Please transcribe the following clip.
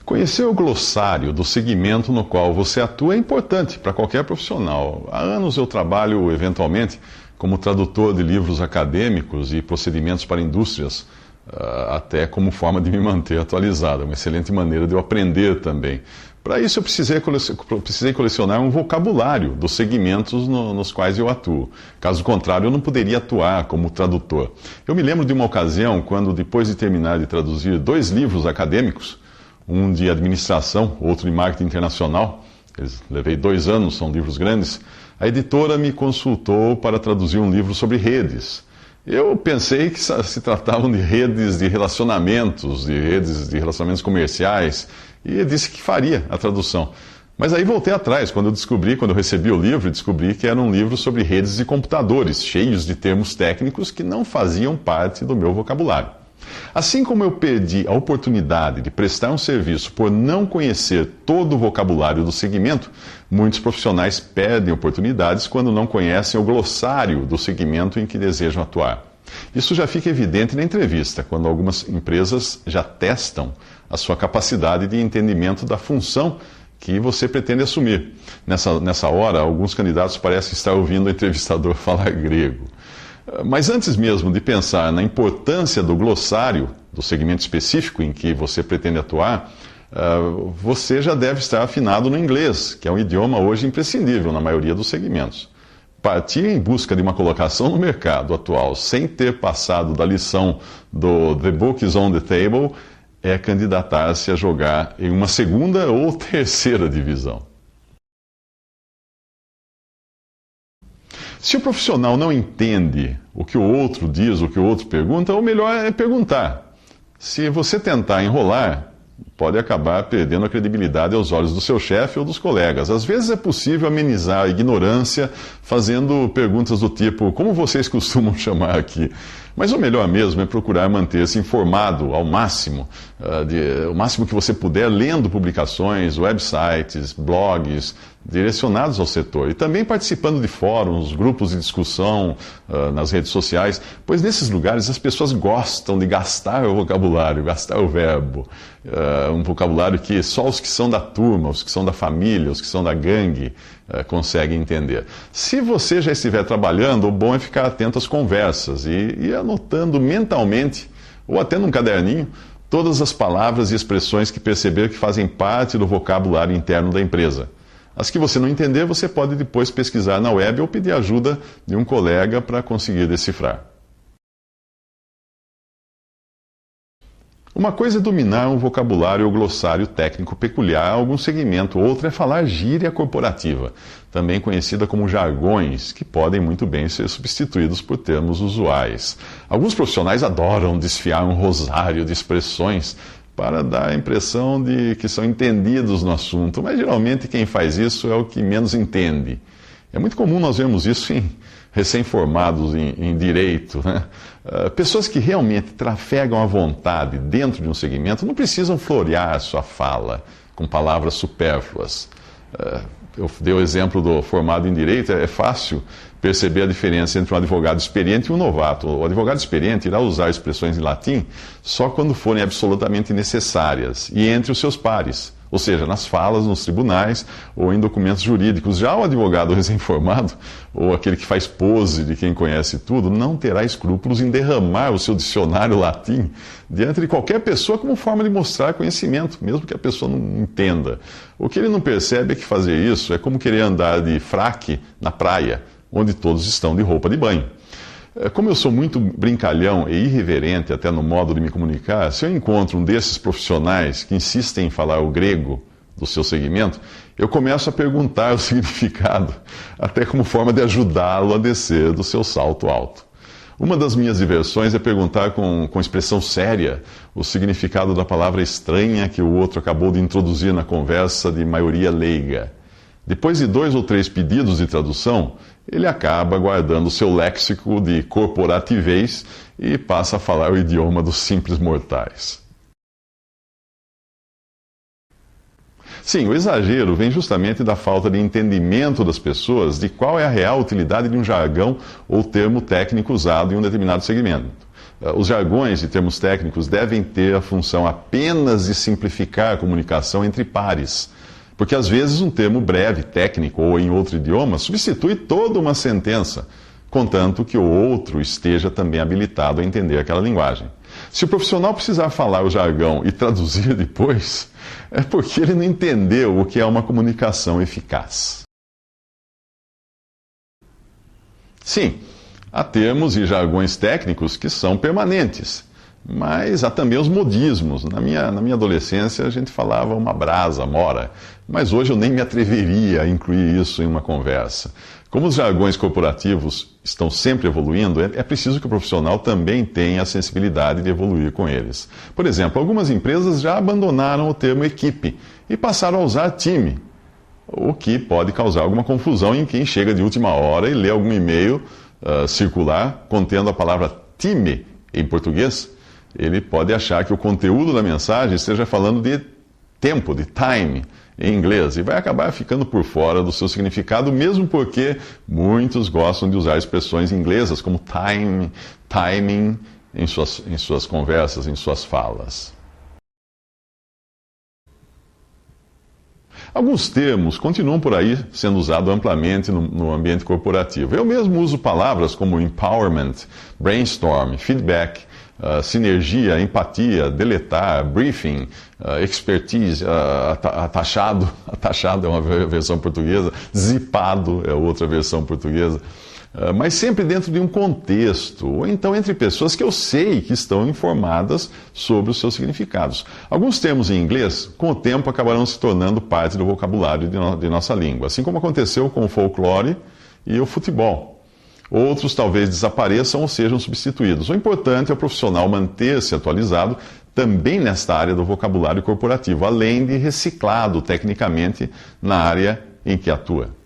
Conhecer o glossário do segmento no qual você atua é importante para qualquer profissional. Há anos eu trabalho, eventualmente, como tradutor de livros acadêmicos e procedimentos para indústrias, até como forma de me manter atualizado. É uma excelente maneira de eu aprender também. Para isso, eu precisei colecionar um vocabulário dos segmentos nos quais eu atuo. Caso contrário, eu não poderia atuar como tradutor. Eu me lembro de uma ocasião quando, depois de terminar de traduzir 2 livros acadêmicos, um de administração, outro de marketing internacional, levei 2 anos, são livros grandes, a editora me consultou para traduzir um livro sobre redes. Eu pensei que se tratavam de redes de relacionamentos, de redes de relacionamentos comerciais, e disse que faria a tradução. Mas aí voltei atrás, quando eu recebi o livro, descobri que era um livro sobre redes de computadores, cheios de termos técnicos que não faziam parte do meu vocabulário. Assim como eu perdi a oportunidade de prestar um serviço por não conhecer todo o vocabulário do segmento, muitos profissionais perdem oportunidades quando não conhecem o glossário do segmento em que desejam atuar. Isso já fica evidente na entrevista, quando algumas empresas já testam a sua capacidade de entendimento da função que você pretende assumir. Nessa hora, alguns candidatos parecem estar ouvindo o entrevistador falar grego. Mas antes mesmo de pensar na importância do glossário, do segmento específico em que você pretende atuar, você já deve estar afinado no inglês, que é um idioma hoje imprescindível na maioria dos segmentos. Partir em busca de uma colocação no mercado atual sem ter passado da lição do The Book is on the Table é candidatar-se a jogar em uma segunda ou terceira divisão. Se o profissional não entende o que o outro diz, o que o outro pergunta, o melhor é perguntar. Se você tentar enrolar, pode acabar perdendo a credibilidade aos olhos do seu chefe ou dos colegas. Às vezes é possível amenizar a ignorância fazendo perguntas do tipo, como vocês costumam chamar aqui? Mas o melhor mesmo é procurar manter-se informado ao máximo, o máximo que você puder, lendo publicações, websites, blogs direcionados ao setor. E também participando de fóruns, grupos de discussão nas redes sociais, pois nesses lugares as pessoas gostam de gastar o vocabulário, gastar o verbo. Um vocabulário que só os que são da turma, os que são da família, os que são da gangue conseguem entender. Se você já estiver trabalhando, o bom é ficar atento às conversas e anotando mentalmente, ou até num caderninho, todas as palavras e expressões que perceber que fazem parte do vocabulário interno da empresa. As que você não entender, você pode depois pesquisar na web ou pedir ajuda de um colega para conseguir decifrar. Uma coisa é dominar um vocabulário ou glossário técnico peculiar a algum segmento, outra é falar gíria corporativa, também conhecida como jargões, que podem muito bem ser substituídos por termos usuais. Alguns profissionais adoram desfiar um rosário de expressões para dar a impressão de que são entendidos no assunto, mas geralmente quem faz isso é o que menos entende. É muito comum nós vermos isso em recém-formados em direito, né? Pessoas que realmente trafegam à vontade dentro de um segmento não precisam florear sua fala com palavras supérfluas. Eu dei o exemplo do formado em direito, é fácil perceber a diferença entre um advogado experiente e um novato. O advogado experiente irá usar expressões em latim só quando forem absolutamente necessárias e entre os seus pares, ou seja, nas falas, nos tribunais ou em documentos jurídicos. Já o advogado recém-formado, ou aquele que faz pose de quem conhece tudo, não terá escrúpulos em derramar o seu dicionário latim diante de qualquer pessoa como forma de mostrar conhecimento, mesmo que a pessoa não entenda. O que ele não percebe é que fazer isso é como querer andar de fraque na praia, onde todos estão de roupa de banho. Como eu sou muito brincalhão e irreverente até no modo de me comunicar, se eu encontro um desses profissionais que insistem em falar o grego do seu segmento, eu começo a perguntar o significado, até como forma de ajudá-lo a descer do seu salto alto. Uma das minhas diversões é perguntar com expressão séria o significado da palavra estranha que o outro acabou de introduzir na conversa de maioria leiga. Depois de 2 ou 3 pedidos de tradução, ele acaba guardando o seu léxico de corporativez e passa a falar o idioma dos simples mortais. Sim, o exagero vem justamente da falta de entendimento das pessoas de qual é a real utilidade de um jargão ou termo técnico usado em um determinado segmento. Os jargões e termos técnicos devem ter a função apenas de simplificar a comunicação entre pares. Porque às vezes um termo breve, técnico ou em outro idioma substitui toda uma sentença, contanto que o outro esteja também habilitado a entender aquela linguagem. Se o profissional precisar falar o jargão e traduzir depois, é porque ele não entendeu o que é uma comunicação eficaz. Sim, há termos e jargões técnicos que são permanentes, mas há também os modismos. Na minha adolescência a gente falava uma brasa, mora, mas hoje eu nem me atreveria a incluir isso em uma conversa. Como os jargões corporativos estão sempre evoluindo, é preciso que o profissional também tenha a sensibilidade de evoluir com eles. Por exemplo, algumas empresas já abandonaram o termo equipe e passaram a usar time, o que pode causar alguma confusão em quem chega de última hora e lê algum e-mail circular contendo a palavra time em português. Ele pode achar que o conteúdo da mensagem esteja falando de tempo, de time, em inglês, e vai acabar ficando por fora do seu significado, mesmo porque muitos gostam de usar expressões inglesas como time, timing, em suas conversas, em suas falas. Alguns termos continuam por aí sendo usados amplamente no ambiente corporativo. Eu mesmo uso palavras como empowerment, brainstorm, feedback, sinergia, empatia, deletar, briefing, expertise, atachado, atachado é uma versão portuguesa, zipado é outra versão portuguesa, mas sempre dentro de um contexto, ou então entre pessoas que eu sei que estão informadas sobre os seus significados. Alguns termos em inglês, com o tempo, acabarão se tornando parte do vocabulário de nossa língua, assim como aconteceu com o folclore e o futebol. Outros talvez desapareçam ou sejam substituídos. O importante é o profissional manter-se atualizado também nesta área do vocabulário corporativo, além de reciclado tecnicamente na área em que atua.